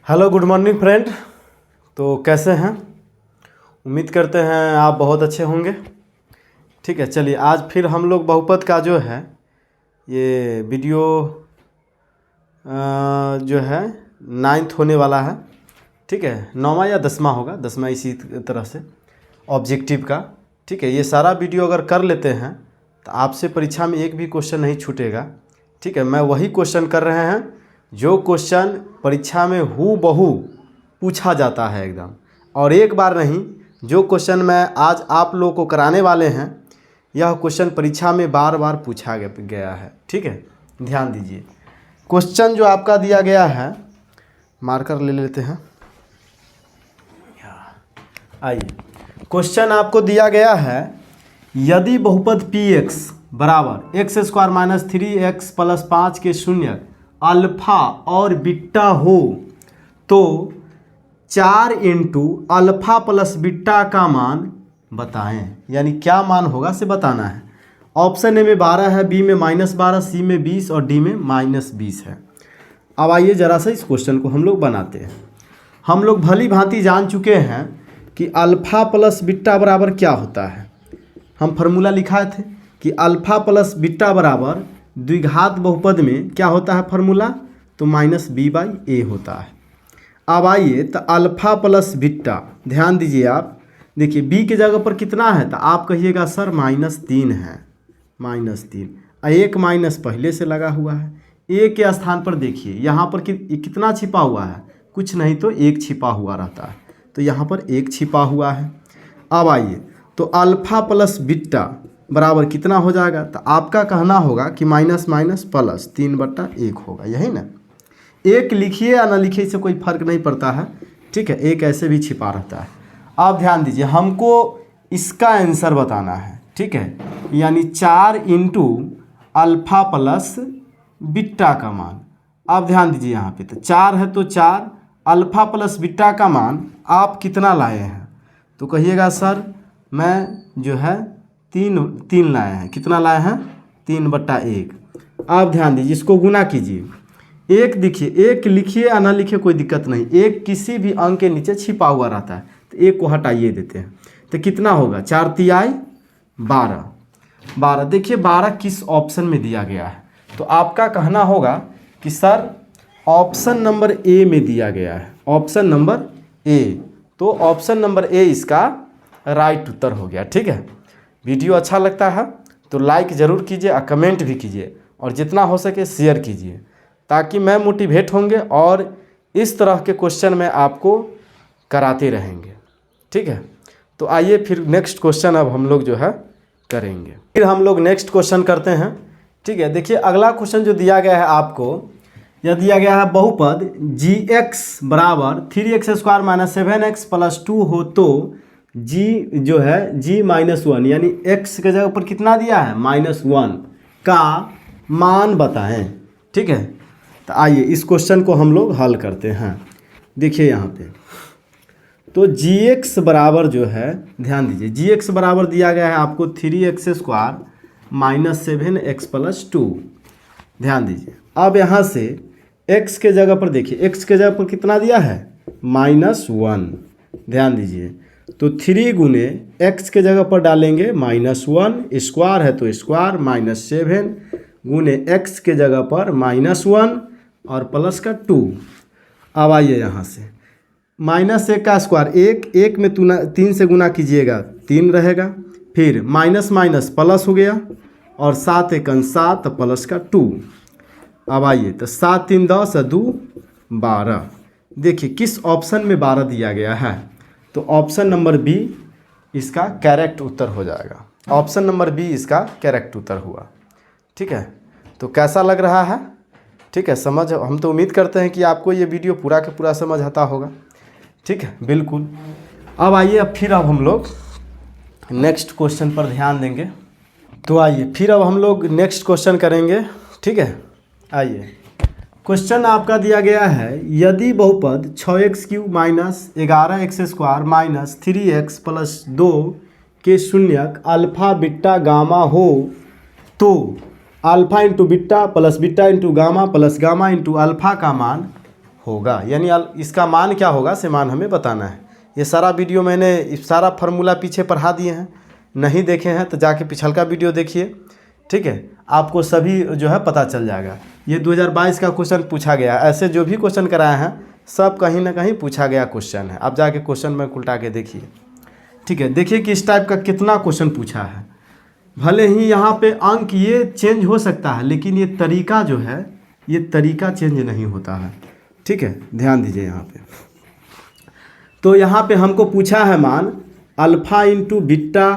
Hello good morning friend. तो कैसे हैं? उम्मीद करते हैं आप बहुत अच्छे होंगे। ठीक है, चलिए आज फिर हम लोग बहुपद का जो है ये वीडियो जो है 9th होने वाला है। ठीक है, 9वां या 10वां होगा, 10वां इसी तरह से ऑब्जेक्टिव का। ठीक है, ये सारा वीडियो अगर कर लेते हैं तो आपसे परीक्षा में एक भी क्वेश्चन नहीं छूटेगा। ठीक है, मैं वही क्वेश्चन कर रहे हैं जो क्वेश्चन परीक्षा में हूबहू पूछा जाता है एकदम, और एक बार नहीं, जो क्वेश्चन मैं आज आप लोगों को कराने वाले हैं यह क्वेश्चन परीक्षा में बार बार पूछा गया है। ठीक है, ध्यान दीजिए। क्वेश्चन जो आपका दिया गया है, मार्कर ले लेते हैं। आइए, क्वेश्चन आपको दिया गया है, यदि बहुपद px बराबर x square minus 3x plus 5 के शून्य अल्फा और बीटा हो तो 4 इंटू अल्फा प्लस बीटा का मान बताएं। यानी क्या मान होगा से बताना है। ऑप्शन ए में 12 है, बी में -12, सी में 20 और डी में -20 है। अब आइए ज़रा सा इस क्वेश्चन को हम लोग बनाते हैं। हम लोग भली भांति जान चुके हैं कि अल्फा प्लस बीटा बराबर क्या होता है। हम फार्मूला लिखाए थे कि अल्फा प्लस बीटा बराबर द्विघात बहुपद में क्या होता है फार्मूला, तो -b/a होता है। अब आइए तो अल्फा प्लस बीटा, ध्यान दीजिए आप, देखिए b के जगह पर कितना है तो आप कहिएगा सर -3 है, -3। एक माइनस पहले से लगा हुआ है। a के स्थान पर देखिए यहाँ पर कितना छिपा हुआ है, कुछ नहीं तो 1 छिपा हुआ रहता है, तो यहाँ पर 1 छिपा हुआ है। अब आइए तो अल्फा प्लस बीटा बराबर कितना हो जाएगा, तो आपका कहना होगा कि माइनस माइनस प्लस 3/1 होगा, यही ना। एक लिखिए या ना लिखिए इससे कोई फर्क नहीं पड़ता है। ठीक है, एक ऐसे भी छिपा रहता है। अब ध्यान दीजिए, हमको इसका आंसर बताना है। ठीक है, यानी 4 इंटू अल्फा प्लस बीटा का मान। अब ध्यान दीजिए यहाँ पे तो 4 है तो 4, अल्फा प्लस बीटा का मान आप कितना लाए हैं, तो कहिएगा सर मैं जो है 3 लाए हैं। कितना लाए हैं, 3/1। अब ध्यान दीजिए, इसको गुना कीजिए। एक देखिए, एक लिखिए या ना लिखिए कोई दिक्कत नहीं, एक किसी भी अंक के नीचे छिपा हुआ रहता है, तो एक को हटाइए देते हैं तो कितना होगा, 4 तिहाई 12। देखिए 12 किस ऑप्शन में दिया गया है, तो आपका कहना होगा कि सर ऑप्शन नंबर ए में दिया गया है, ऑप्शन नंबर ए। तो ऑप्शन नंबर ए इसका राइट उत्तर हो गया। ठीक है, वीडियो अच्छा लगता है तो लाइक ज़रूर कीजिए और कमेंट भी कीजिए, और जितना हो सके शेयर कीजिए, ताकि मैं मोटिवेट होंगे और इस तरह के क्वेश्चन में आपको कराते रहेंगे। ठीक है, तो आइए फिर नेक्स्ट क्वेश्चन अब हम लोग जो है करेंगे। फिर हम लोग नेक्स्ट क्वेश्चन करते हैं। ठीक है, देखिए अगला क्वेश्चन जो दिया गया है आपको, यह दिया गया है बहुपद gx बराबर 3x square minus 7x plus 2 हो तो g जो है g-1 यानी x के जगह पर कितना दिया है, -1 का मान बताएं। ठीक है, तो आइए इस क्वेश्चन को हम लोग हल करते हैं। देखिए यहाँ पे तो gx बराबर जो है, ध्यान दीजिए, gx बराबर दिया गया है आपको 3x square minus 7x plus 2। ध्यान दीजिए, अब यहाँ से x के जगह पर देखिए, x के जगह पर कितना दिया है, -1। ध्यान दीजिए, तो 3 गुने x के जगह पर डालेंगे -1, स्क्वायर है तो स्क्वायर, -7 गुने x के जगह पर -1 और प्लस का 2। अब आइए यहाँ से -1 का स्क्वायर, 1 में 3 से गुना कीजिएगा 3 रहेगा, फिर माइनस माइनस प्लस हो गया, और 7 × 1 7 प्लस का 2। अब आइए तो 7 3 10 2 12। देखिए किस ऑप्शन में 12 दिया गया है, तो ऑप्शन नंबर बी इसका करेक्ट उत्तर हो जाएगा। ऑप्शन नंबर बी इसका करेक्ट उत्तर हुआ। ठीक है, तो कैसा लग रहा है? ठीक है, समझ, हम तो उम्मीद करते हैं कि आपको ये वीडियो पूरा का पूरा समझ आता होगा। ठीक है, बिल्कुल। अब आइए अब हम लोग नेक्स्ट क्वेश्चन पर ध्यान देंगे। तो आइए फिर अब हम लोग नेक्स्ट क्वेश्चन करेंगे। ठीक है, आइए क्वेश्चन आपका दिया गया है, यदि बहुपद 6x³ minus 11x square minus 3x plus 2 के शून्यक अल्फा बीटा गामा हो तो alpha into beta plus beta into gamma plus gamma into alpha का मान होगा, यानी इसका मान क्या होगा से मान हमें बताना है। ये सारा वीडियो मैंने सारा फार्मूला पीछे पढ़ा दिए हैं, नहीं देखे हैं तो जाके पिछलका वीडियो देखिए, ठीक है, आपको सभी जो है पता चल जाएगा। ये 2022 का क्वेश्चन पूछा गया, ऐसे जो भी क्वेश्चन कराए हैं सब कहीं ना कहीं पूछा गया क्वेश्चन है। आप जाके क्वेश्चन में उल्टा के देखिए, ठीक है। देखिए कि इस टाइप का कितना क्वेश्चन पूछा है। भले ही यहाँ पे अंक ये चेंज हो सकता है, लेकिन ये तरीका जो है ये तरीका चेंज नहीं होता है, ठीक है, ध्यान दीजिए यहाँ पे। तो यहाँ पे हमको पूछा है मान alpha into beta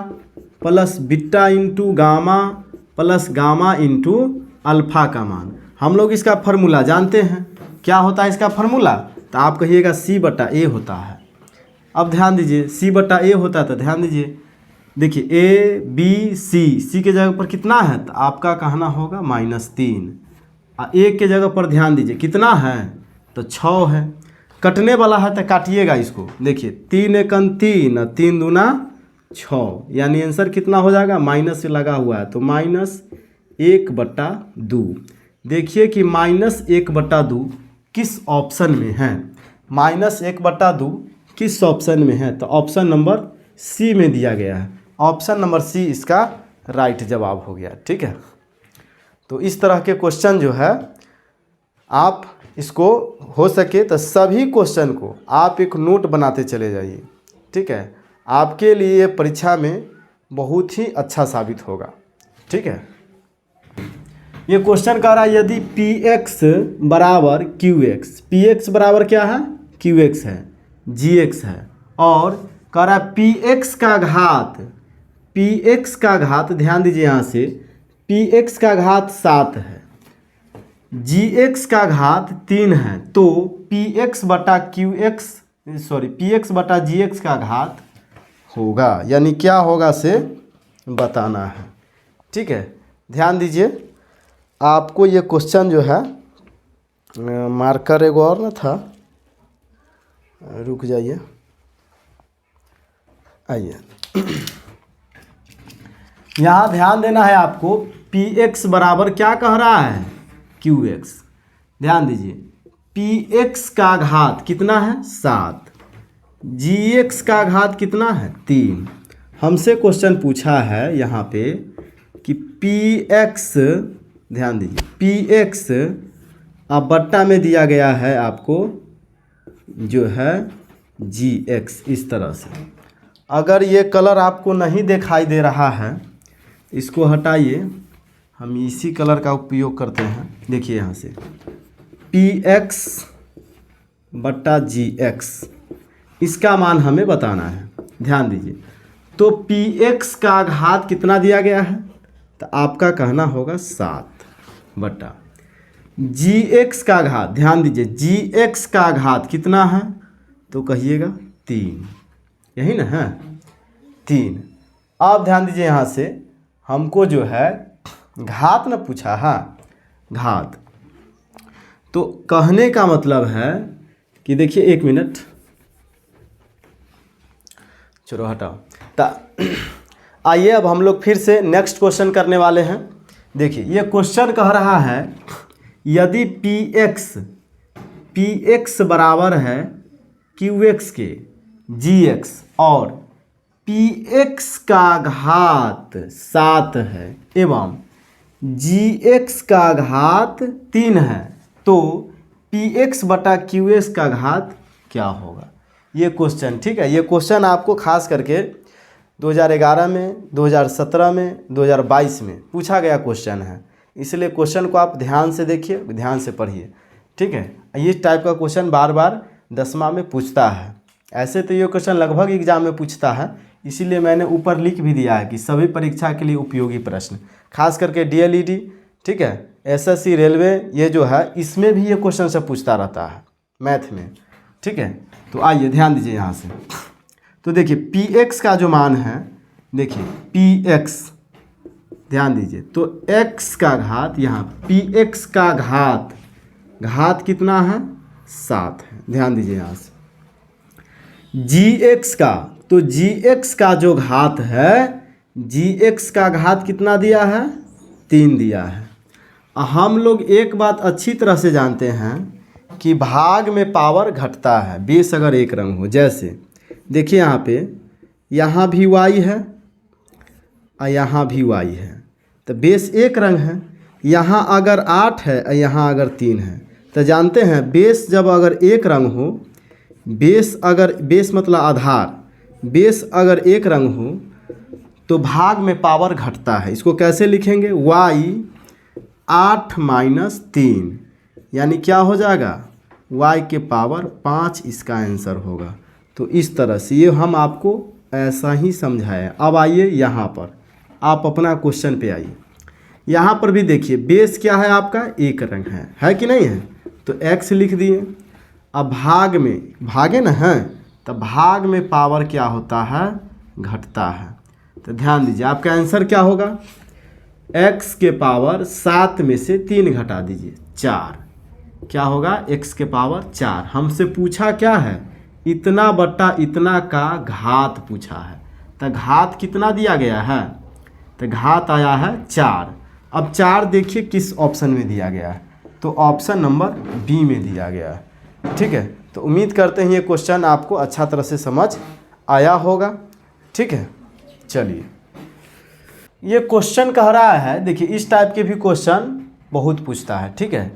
plus beta into gamma plus gamma into alpha का मान। हम लोग इसका फार्मूला जानते हैं, क्या होता है इसका फार्मूला, तो आप कहिएगा सी बटा ए होता है। अब ध्यान दीजिए सी बटा ए होता है तो ध्यान दीजिए, देखिए ए बी सी के जगह पर कितना है, तो आपका कहना होगा -3। ए के जगह पर ध्यान दीजिए कितना है, तो 6 है। कटने वाला है तो काटिएगा इसको, देखिए 3 एकन 3 और 3 दूना 6, यानी आंसर कितना हो जाएगा, माइनस से लगा हुआ है तो -1/2। देखिए कि -1/2 किस ऑप्शन में है, -1/2 किस ऑप्शन में है, तो ऑप्शन नंबर सी में दिया गया है। ऑप्शन नंबर सी इसका राइट जवाब हो गया, ठीक है। तो इस तरह के क्वेश्चन जो है आप इसको हो सके तो सभी क्वेश्चन को आप एक नोट बनाते चले जाइए, ठीक है, आपके लिए परीक्षा में बहुत ही अच्छा साबित होगा, ठीक है। ये क्वेश्चन कह रहा है यदि px बराबर qx, px बराबर क्या है, qx है, gx है, और कह रहा है px का घात ध्यान दीजिए यहाँ से, px का घात 7 है, gx का घात 3 है, तो px बटा gx का घात होगा, यानी क्या होगा से बताना है, ठीक है। ध्यान दीजिए आपको ये क्वेश्चन जो है, मार्कर एगो और ना था, रुक जाइए, आइए यहाँ ध्यान देना है आपको। px बराबर क्या कह रहा है, qx। ध्यान दीजिए px का घात कितना है 7, gx का घात कितना है 3। हमसे क्वेश्चन पूछा है यहाँ पे कि px, ध्यान दीजिए px अब बट्टा में दिया गया है आपको जो है gx, इस तरह से। अगर ये कलर आपको नहीं दिखाई दे रहा है, इसको हटाइए, हम इसी कलर का उपयोग करते हैं। देखिए यहाँ से px बट्टा gx, इसका मान हमें बताना है। ध्यान दीजिए तो px का घात कितना दिया गया है, तो आपका कहना होगा 7 बटा gx का घात, ध्यान दीजिए gx का घात कितना है, तो कहिएगा 3, यही ना है 3। अब ध्यान दीजिए यहाँ से हमको जो है घात न पूछा है, घात, तो कहने का मतलब है कि देखिए 1 मिनट, चलो हटाओ। आइए अब हम लोग फिर से नेक्स्ट क्वेश्चन करने वाले हैं। देखिए ये क्वेश्चन कह रहा है यदि px बराबर है qx के gx और px का घात 7 है एवं gx का घात 3 है, तो px बटा qx का घात क्या होगा। ये क्वेश्चन, ठीक है, ये क्वेश्चन आपको खास करके 2011 में, 2017 में, 2022 में पूछा गया क्वेश्चन है, इसलिए क्वेश्चन को आप ध्यान से देखिए, ध्यान से पढ़िए, ठीक है। इस टाइप का क्वेश्चन बार बार 10वां में पूछता है। ऐसे तो ये क्वेश्चन लगभग एग्जाम में पूछता है, इसीलिए मैंने ऊपर लिख भी दिया है कि सभी परीक्षा के लिए उपयोगी प्रश्न, खास करके DLED, ठीक है, SSC रेलवे, ये जो है इसमें भी ये क्वेश्चन से पूछता रहता है मैथ में, ठीक है। तो आइए ध्यान दीजिए यहाँ से, तो देखिए px का जो मान है, देखिए px, ध्यान दीजिए तो x का घात, यहाँ px का घात कितना है 7 है। ध्यान दीजिए यहाँ से gx का, तो gx का जो घात है, gx का घात कितना दिया है 3 दिया है। हम लोग एक बात अच्छी तरह से जानते हैं कि भाग में पावर घटता है बेस अगर एक रंग हो। जैसे देखिए यहाँ भी y है और यहाँ भी y है, तो बेस एक रंग है। यहाँ अगर 8 है और यहाँ अगर 3 है, तो जानते हैं बेस जब अगर एक रंग हो, बेस मतलब आधार, बेस अगर एक रंग हो तो भाग में पावर घटता है। इसको कैसे लिखेंगे? y 8 - 3 यानी क्या हो जाएगा? y के पावर 5 इसका आंसर होगा। तो इस तरह से ये हम आपको ऐसा ही समझाया। अब आइए यहाँ पर, आप अपना क्वेश्चन पे आइए। यहाँ पर भी देखिए बेस क्या है आपका? एक रंग है कि नहीं है? तो x लिख दिए। अब भाग में, भागे ना है, तो भाग में पावर क्या होता है? घटता है। तो ध्यान दीजिए आपका आंसर क्या होगा? x के पावर 7 में से 3 घटा दीजिए, 4। क्या होगा? x के पावर 4। हमसे पूछा क्या है? इतना बटा इतना का घात पूछा है। तो घात कितना दिया गया है? तो घात आया है 4। अब 4 देखिए किस ऑप्शन में दिया गया है? तो ऑप्शन नंबर बी में दिया गया है। ठीक है, तो उम्मीद करते हैं ये क्वेश्चन आपको अच्छा तरह से समझ आया होगा। ठीक है, चलिए ये क्वेश्चन कह रहा है, देखिए इस टाइप के भी क्वेश्चन बहुत पूछता है। ठीक है,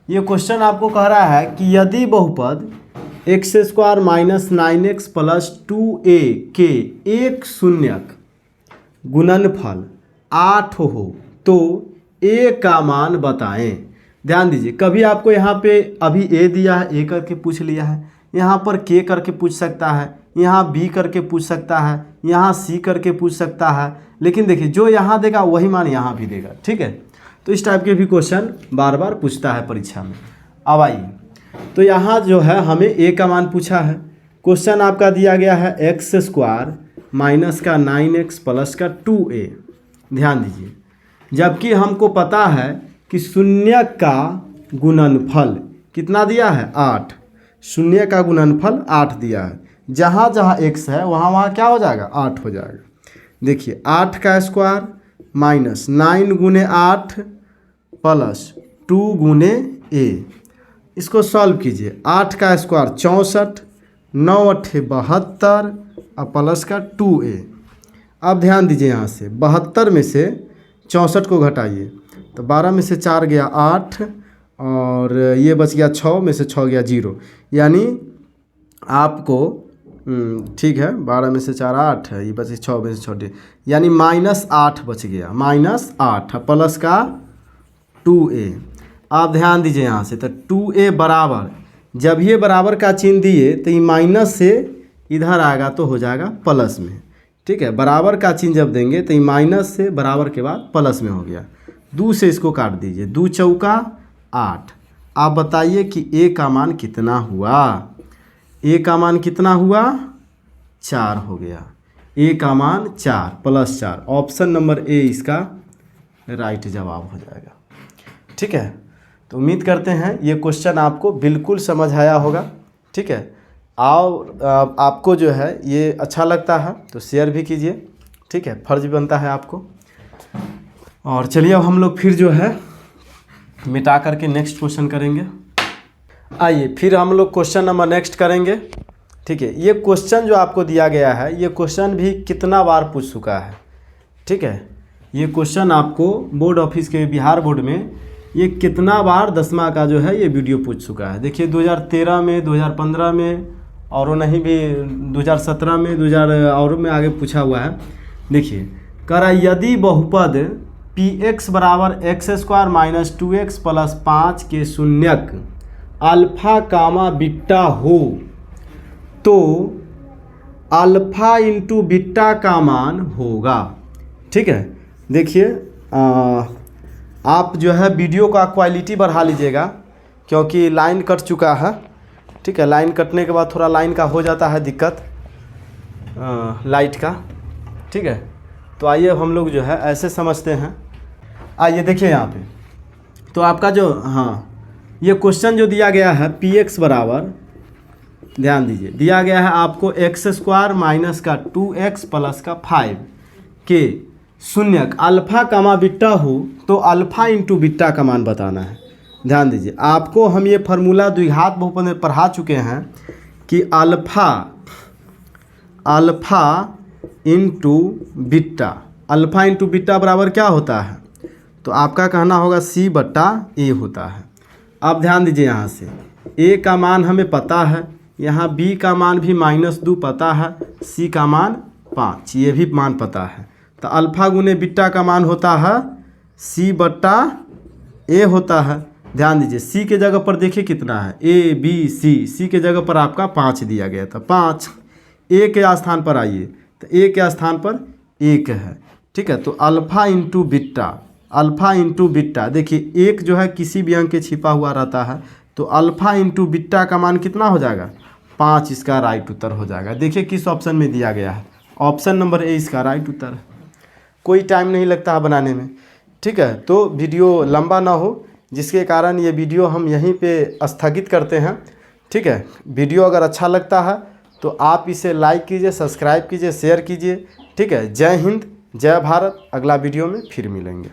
ये क्वेश्चन आपको कह रहा है कि यदि बहुपद x² - 9x + 2a के एक शून्यक गुणनफल 8 हो तो a का मान बताएं। ध्यान दीजिए, कभी आपको यहाँ पे अभी a दिया है, a करके पूछ लिया है, यहाँ पर k करके पूछ सकता है, यहाँ b करके पूछ सकता है, यहाँ c करके पूछ सकता है, लेकिन देखिए जो यहाँ देगा वही मान यहाँ भी देगा। ठीक है, तो इस टाइप के भी क्वेश्चन बार बार पूछता है परीक्षा में। अब आइए, तो यहाँ जो है हमें a का मान पूछा है। क्वेश्चन आपका दिया गया है x² - 9x + 2a। ध्यान दीजिए, जबकि हमको पता है कि शून्य का गुणनफल कितना दिया है? 8। शून्य का गुणनफल 8 दिया है। जहाँ जहाँ x है वहाँ वहाँ क्या हो जाएगा? 8 हो जाएगा। देखिए 8 का स्क्वायर माइनस 9 × 8 + 2 × a, इसको सॉल्व कीजिए। 8 का स्क्वायर 64, 9 × 8 72 और प्लस का 2a। अब ध्यान दीजिए, यहाँ से 72 में से 64 को घटाइए, तो 12 में से 4 गया 8 और ये बच गया 6 में से 6 गया 0, यानी आपको ठीक है 12 में से 4 8 है, ये बचे 6 में से 6, यानी -8 बच गया, -8 प्लस का 2a। आप ध्यान दीजिए यहाँ से, तो 2a बराबर, जब ये बराबर का चिन्ह दिए तो ये माइनस से इधर आएगा तो हो जाएगा प्लस में। ठीक है, बराबर का चिन्ह जब देंगे तो ये माइनस से बराबर के बाद प्लस में हो गया। 2 से इसको काट दीजिए, 2 चौका 8। आप बताइए कि a का मान कितना हुआ? a का मान कितना हुआ? 4 हो गया। a का मान 4 + 4, ऑप्शन नंबर ए इसका राइट जवाब हो जाएगा। ठीक है, तो उम्मीद करते हैं ये क्वेश्चन आपको बिल्कुल समझ आया होगा। ठीक है, और आपको जो है ये अच्छा लगता है तो शेयर भी कीजिए। ठीक है, फर्ज बनता है आपको। और चलिए अब हम लोग फिर जो है मिटा करके नेक्स्ट क्वेश्चन करेंगे। आइए फिर हम लोग क्वेश्चन नंबर नेक्स्ट करेंगे। ठीक है, ये क्वेश्चन जो आपको दिया गया है, ये क्वेश्चन भी कितना बार पूछ चुका है। ठीक है, ये क्वेश्चन आपको बोर्ड ऑफिस के बिहार बोर्ड में ये कितना बार 10वां का जो है ये वीडियो पूछ चुका है। देखिए 2013 में, 2015 में, और नहीं भी 2017 में, 2000 और में आगे पूछा हुआ है। देखिए कह रहा यदि बहुपद px = x² - 2x + 5 के शून्यक अल्फा कामा बीटा हो तो अल्फा × बीटा का मान होगा। ठीक है, देखिए आप जो है वीडियो का क्वालिटी बढ़ा लीजिएगा क्योंकि लाइन कट चुका है। ठीक है, लाइन कटने के बाद थोड़ा लाइन का हो जाता है दिक्कत, लाइट का। ठीक है, तो आइए हम लोग जो है ऐसे समझते हैं। आइए देखिए यहाँ पे, तो आपका जो ये क्वेश्चन जो दिया गया है px बराबर, ध्यान दीजिए, दिया गया है आपको x² - 2x + 5 के शून्यक अल्फा कामा बीटा हो तो अल्फा × बीटा का मान बताना है। ध्यान दीजिए, आपको हम ये फार्मूला द्विघात बहुपद में पढ़ा चुके हैं कि अल्फ़ा इंटू बीटा बराबर क्या होता है, तो आपका कहना होगा C बट्टा A होता है। अब ध्यान दीजिए, यहाँ से A का मान हमें पता है, यहाँ B का मान भी -2 पता है, C का मान 5 ये भी मान पता है, तो अल्फ़ा गुने बीटा का मान होता है C बट्टा A होता है। ध्यान दीजिए, C के जगह पर देखिए कितना है, A B C के जगह पर आपका 5 दिया गया था, 5। A के स्थान पर आइए, तो A के स्थान पर 1 है, ठीक है। तो अल्फ़ा इंटू बीटा देखिए, 1 जो है किसी भी अंक के छिपा हुआ रहता है, तो अल्फ़ा इंटू बीटा का मान कितना हो जाएगा, 5 इसका राइट उत्तर हो जाएगा। देखिए किस ऑप्शन में दिया गया है, ऑप्शन नंबर ए इसका राइट उत्तर है। कोई टाइम नहीं लगता है बनाने में, ठीक है। तो वीडियो लंबा ना हो, जिसके कारण ये वीडियो हम यहीं पे स्थगित करते हैं, ठीक है। वीडियो अगर अच्छा लगता है तो आप इसे लाइक कीजिए, सब्सक्राइब कीजिए, शेयर कीजिए, ठीक है। जय हिंद, जय भारत। अगला वीडियो में फिर मिलेंगे।